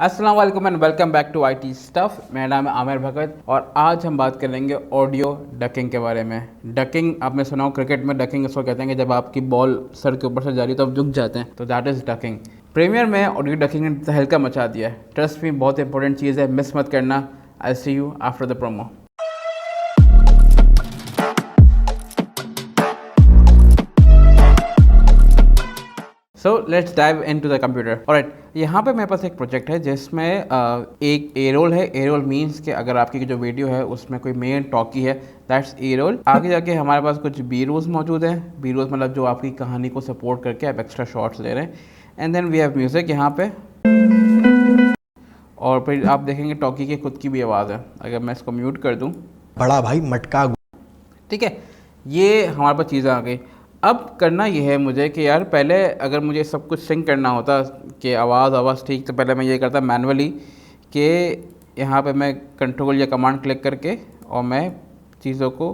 अस्सलाम वालेकुम and welcome back to IT stuff. मेरा नाम है आमिर भगत और आज हम बात करेंगे ऑडियो डकिंग के बारे में। डकिंग आपने सुना हो, क्रिकेट में डकिंग इसको कहते हैं कि जब आपकी बॉल सर के ऊपर से जा रही है तो आप झुक जाते हैं, तो दैट इज़ डकिंग। प्रीमियर में ऑडियो डकिंग ने तहलका मचा दिया है। ट्रस्ट में बहुत इंपॉर्टेंट चीज़ है, मिस मत करना। I see you after the promo. So let's dive into the computer. Alright, यहाँ पे मेरे पास एक प्रोजेक्ट है जिसमें एक ए रोल है। ए रोल मीन्स कि अगर आपकी जो वीडियो है उसमें कोई मेन टॉकी है, दैट्स ए रोल। आगे जाके हमारे पास कुछ बी रोल्स मौजूद हैं। बी रोल्स मतलब जो आपकी कहानी को सपोर्ट करके आप एक्स्ट्रा शॉट्स ले रहे हैं। And then we have music यहाँ पे, और फिर आप देखेंगे टॉकी की खुद की भी आवाज़ है। अगर मैं इसको म्यूट कर दूँ, बड़ा भाई मटका, ठीक है, ये हमारे पास चीज़ें आ गई। अब करना ये है मुझे कि यार पहले अगर मुझे सब कुछ सिंक करना होता कि आवाज़ ठीक, तो पहले मैं ये करता मैनुअली कि यहाँ पे मैं कंट्रोल या कमांड क्लिक करके और मैं चीज़ों को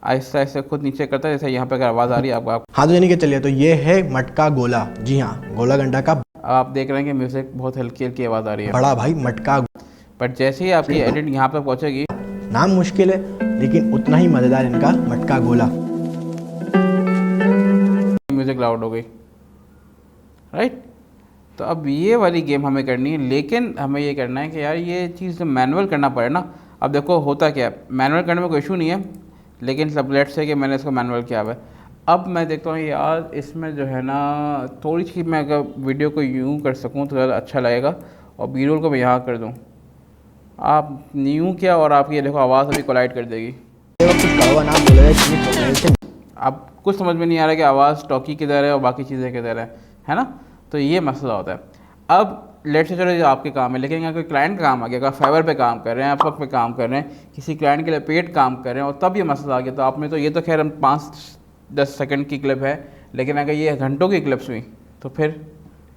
आहिस्ता आहिस्ता खुद नीचे करता। जैसे यहाँ पे अगर आवाज़ आ रही है आप हाँ तो यानी कि चलिए, तो ये है मटका गोला। जी हाँ, गोला घंटा का आप देख रहे हैं कि म्यूज़िक बहुत हल्की हल्की आवाज़ आ रही है। बड़ा भाई मटका, बट जैसे ही आपकी एडिट यहाँ पर पहुँचेगी, नाम मुश्किल है लेकिन उतना ही मज़ेदार इनका मटका गोला। म्यूज़िक लाउड हो गई, राइट। तो अब ये वाली गेम हमें करनी है, लेकिन हमें ये करना है कि यार ये चीज़ मैनुअल करना पड़े ना। अब देखो होता क्या है, मैनुअल करने में कोई इशू नहीं है, लेकिन सब लेट्स से कि मैंने इसको मैनुअल किया हुआ है। अब मैं देखता हूँ यार इसमें जो है ना थोड़ी सी मैं अगर वीडियो को यूँ कर सकूँ तो ज़्यादा अच्छा लगेगा, और बी रोल को मैं यहाँ कर दूँ। आप न्यू क्या, और आपकी ये देखो आवाज़ अभी कोलाइड कर देगी। कुछ कड़वा नाम बोला जाए, अब कुछ समझ में नहीं आ रहा कि आवाज़ टॉकी किधर है और बाकी चीज़ें किधर है ना। तो ये मसला होता है। अब लेट से चलो जो आपके काम है, लेकिन अगर कोई क्लाइंट का काम आ गया, अगर फाइवर पे काम कर रहे हैं, अपवर्क पे काम कर रहे हैं, किसी क्लाइंट के लिए पेड काम कर रहे हैं और तब ये मसला आ गया, तो आपने तो ये तो खैर हम 5-10 सेकंड की क्लिप है, लेकिन अगर ये घंटों की क्लिप्स हुई तो फिर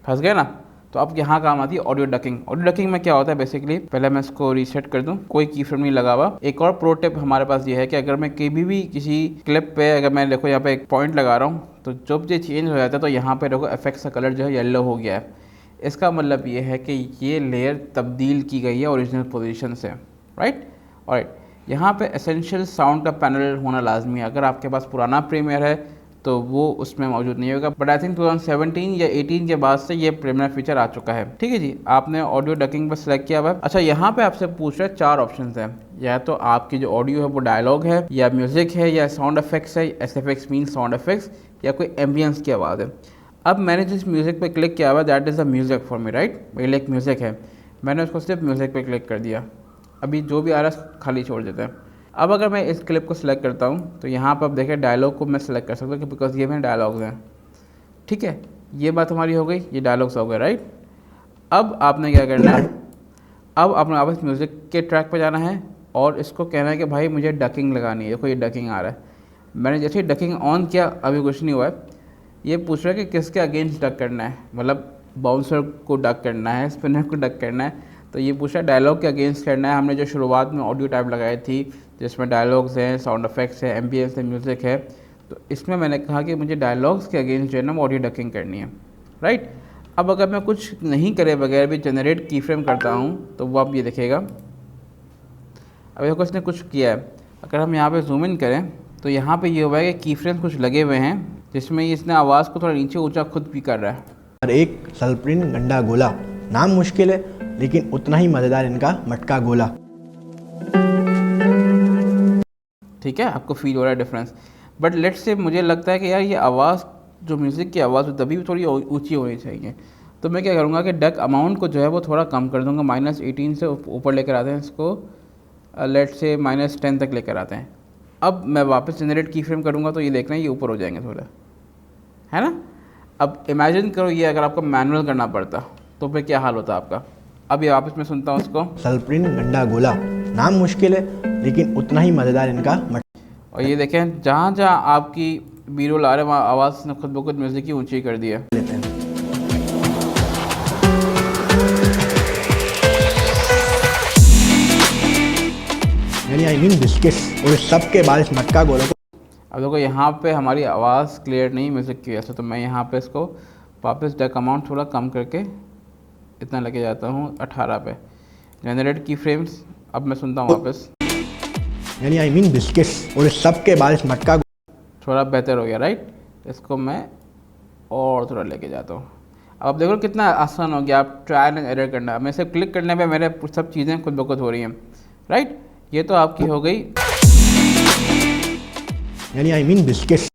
फंस गए ना। तो अब यहाँ काम आती है ऑडियो डकिंग। ऑडियो डकिंग में क्या होता है बेसिकली, पहले मैं इसको रीसेट कर दूँ, कोई की फ्रेम नहीं लगा हुआ। एक और प्रो टिप हमारे पास ये है कि अगर मैं कभी भी किसी क्लिप पे अगर मैं देखो यहाँ पे एक पॉइंट लगा रहा हूँ, तो जब ये चेंज हो जाता है तो यहाँ पे देखो इफेक्ट्स का कलर जो है येलो हो गया है। इसका मतलब ये है कि ये लेयर तब्दील की गई है ओरिजिनल पोजीशन से, राइट। और यहाँ पे एसेंशियल साउंड का पैनल होना लाजमी है। अगर आपके पास पुराना प्रीमियर है तो वो उसमें मौजूद नहीं होगा, बट आई थिंक 2017 या 18 के बाद से ये प्रीमियर फीचर आ चुका है। ठीक है जी, आपने ऑडियो डकिंग पर सेलेक्ट किया हुआ है। अच्छा, यहाँ पे आपसे पूछ रहे 4 ऑप्शन हैं, या तो आपकी जो ऑडियो है वो डायलॉग है, या म्यूजिक है, या साउंड इफेक्ट्स है, SFX मीन साउंड इफेक्ट्स, या कोई एम्बियंस की आवाज़ है। अब मैंने जिस म्यूज़िक पे क्लिक किया हुआ है that is the music for me, right. मेरे लिए एक म्यूज़िक है, मैंने उसको सिर्फ म्यूज़िक पे क्लिक कर दिया। अभी जो भी आ रहा है खाली छोड़ देते हैं। अब अगर मैं इस क्लिप को सिलेक्ट करता हूँ तो यहाँ पर आप देखें डायलॉग को मैं सिलेक्ट कर सकता हूँ, बिकॉज ये मेरे डायलॉग्स हैं। ठीक है, ये बात हमारी हो गई, ये डायलॉग्स हो गए, राइट। अब आपने क्या करना है, अब आपने वापस म्यूज़िक के ट्रैक पर जाना है और इसको कहना है कि भाई मुझे डकिंग लगानी है। देखो ये डकिंग आ रहा है, मैंने जैसे ही डकिंग ऑन किया अभी कुछ नहीं हुआ है। ये पूछ रहा है कि किसके अगेंस्ट डक करना है, मतलब बाउंसर को डक करना है, स्पिनर को डक करना है। तो ये पूछ रहा है डायलॉग के अगेंस्ट करना है। हमने जो शुरुआत में ऑडियो टाइप लगाई थी जिसमें डायलॉग्स हैं, साउंड इफेक्ट्स है, एम्बियंस है, म्यूज़िक है, तो इसमें मैंने कहा कि मुझे डायलॉग्स के अगेंस्ट जो है ना ऑडियो डकिंग करनी है, राइट। अब अगर मैं कुछ नहीं करे बगैर भी जनरेट की फ्रेम करता हूँ तो वो आप ये देखेगा। अब देखो इसने कुछ किया है, अगर हम यहाँ पे जूम इन करें तो यहाँ पे ये हुआ है कि की फ्रेम कुछ लगे हुए हैं जिसमें इसने आवाज़ को थोड़ा नीचे ऊंचा खुद भी कर रहा है। और एक सल्प्रिन गंडा गोला, नाम मुश्किल है लेकिन उतना ही मज़ेदार इनका मटका गोला। ठीक है, आपको फील हो रहा है डिफरेंस। बट लेट्स से मुझे लगता है कि यार ये आवाज़ जो म्यूज़िक की आवाज़ तभी भी थोड़ी ऊंची होनी चाहिए। तो मैं क्या करूँगा कि डक अमाउंट को जो है वो थोड़ा कम कर दूँगा, -18 से ऊपर लेकर आते हैं इसको, लेट्स से -10 तक लेकर आते हैं। अब मैं वापस जनरेट की फ्रेम करूँगा तो ये देखना ये ऊपर हो जाएंगे थोड़ा, है ना। अब इमेजिन करो ये अगर आपको मैनुअल करना पड़ता तो फिर क्या हाल होता आपका। अब ये वापस मैं सुनता हूँ उसको, सल्प्रिन गंडा गोला, नाम मुश्किल है लेकिन उतना ही मज़ेदार इनका और ये देखें जहाँ जहाँ आपकी बी रोल आ रहा है वहाँ आवाज़ ने खुद ब खुद म्यूज़िक की ऊँची कर दी है। लेते हैं। यानी आई मीन बिस्किट्स और सबके बाद इस मटका गोला को। अब देखो यहाँ पे हमारी आवाज़ क्लियर नहीं म्यूज़िक की वजह से, तो मैं यहाँ पे इसको वापस डक अमाउंट थोड़ा कम करके कितना लेके जाता हूँ 18 पे, जनरेट की फ्रेम्स। अब मैं सुनता हूँ वापस, यानी आई मीन बिस्किट्स, और इस सब के बाद इस मटका थोड़ा बेहतर हो गया राइट। इसको मैं और थोड़ा लेके जाता हूँ। अब आप देखो कितना आसान हो गया, आप ट्रायल एंड एरर करना। मैं सिर्फ क्लिक करने पे मेरे सब चीज़ें खुद ब खुद हो रही हैं राइट। ये तो आपकी हो गई, यानी आई मीन बिस्किट्स।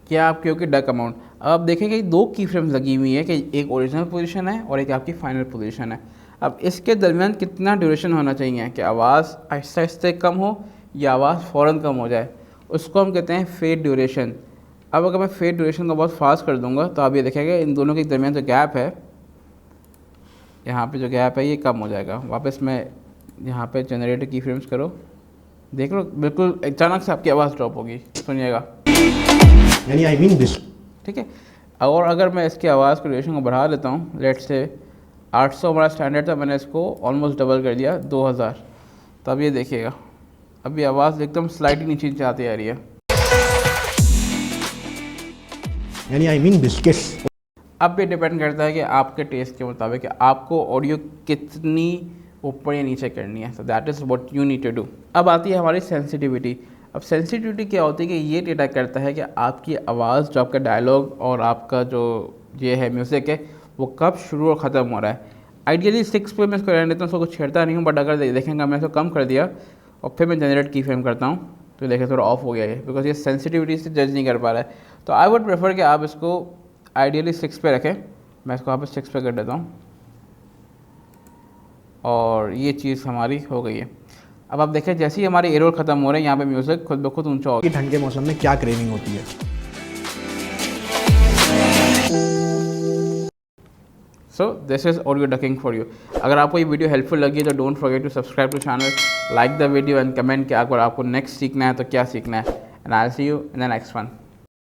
क्या आपकी होगी डक अमाउंट। अब आप देखेंगे 2 की फ्रेम्स लगी हुई है कि एक ओरिजिनल पोजीशन है और एक आपकी फाइनल पोजीशन है। अब इसके दरमियान कितना ड्यूरेशन होना चाहिए कि आवाज़ आहिस्ते आहिस्ते कम हो या आवाज़ फ़ौरन कम हो जाए, उसको हम कहते हैं फेड ड्यूरेशन। अब अगर मैं फेड ड्यूरेशन को बहुत फास्ट कर दूंगा तो आप ये देखेंगे इन दोनों के दरमियान जो गैप है, यहाँ पे जो गैप है ये कम हो जाएगा। वापस मैं यहाँ पे जनरेट की फ्रेम्स करो, देख लो बिल्कुल अचानक से आपकी आवाज़ ड्रॉप होगी, सुनिएगा। यानी आई मीन दिस। ठीक है। और अगर मैं इसकी आवाज़ की ड्यूरेशन को बढ़ा लेता हूँ, लेट से 800 हमारा स्टैंडर्ड था, मैंने इसको ऑलमोस्ट डबल कर दिया 2000। तो अब ये देखिएगा अभी आवाज़ एकदम स्लाइडली नीचे आती आ रही है। यानी आई मीन बिस्किट्स। अब ये डिपेंड करता है कि आपके टेस्ट के मुताबिक कि आपको ऑडियो कितनी ऊपर या नीचे करनी है। So that is what you need to do. अब आती है हमारी सेंसिटिविटी। अब सेंसिटिविटी क्या होती है कि ये डेटा करता है कि आपकी आवाज़, जो आपका डायलॉग और आपका जो ये है म्यूज़िक है, वो कब शुरू और ख़त्म हो रहा है। आइडियली 6 पे मैं इसको रहने देता हूँ, उसको कुछ छेड़ता नहीं हूँ, बट अगर देखेंगे मैं इसको कम कर दिया और फिर मैं जनरेट की फ्रेम करता हूँ तो देखिए थोड़ा ऑफ हो गया है, बिकॉज ये सेंसिटिविटी से जज नहीं कर पा रहा है। तो आई वुड प्रेफर कि आप इसको आइडियली 6 पे रखें। मैं इसको यहाँ पर 6 पे कर देता हूँ और ये चीज़ हमारी हो गई है। अब आप देखें जैसे ही हमारे एरोल ख़त्म हो रहे हैं, यहाँ पे म्यूज़िक खुद ब खुद ऊंचा हो गया। ठंड के मौसम में क्या क्रेविंग होती है। So this is audio ducking for you. अगर आपको ये वीडियो हेल्पफुल लगी तो don't forget to subscribe to channel, like the video and comment कि अगर आपको नेक्स्ट सीखना है तो क्या सीखना है। And I will see you in the next one.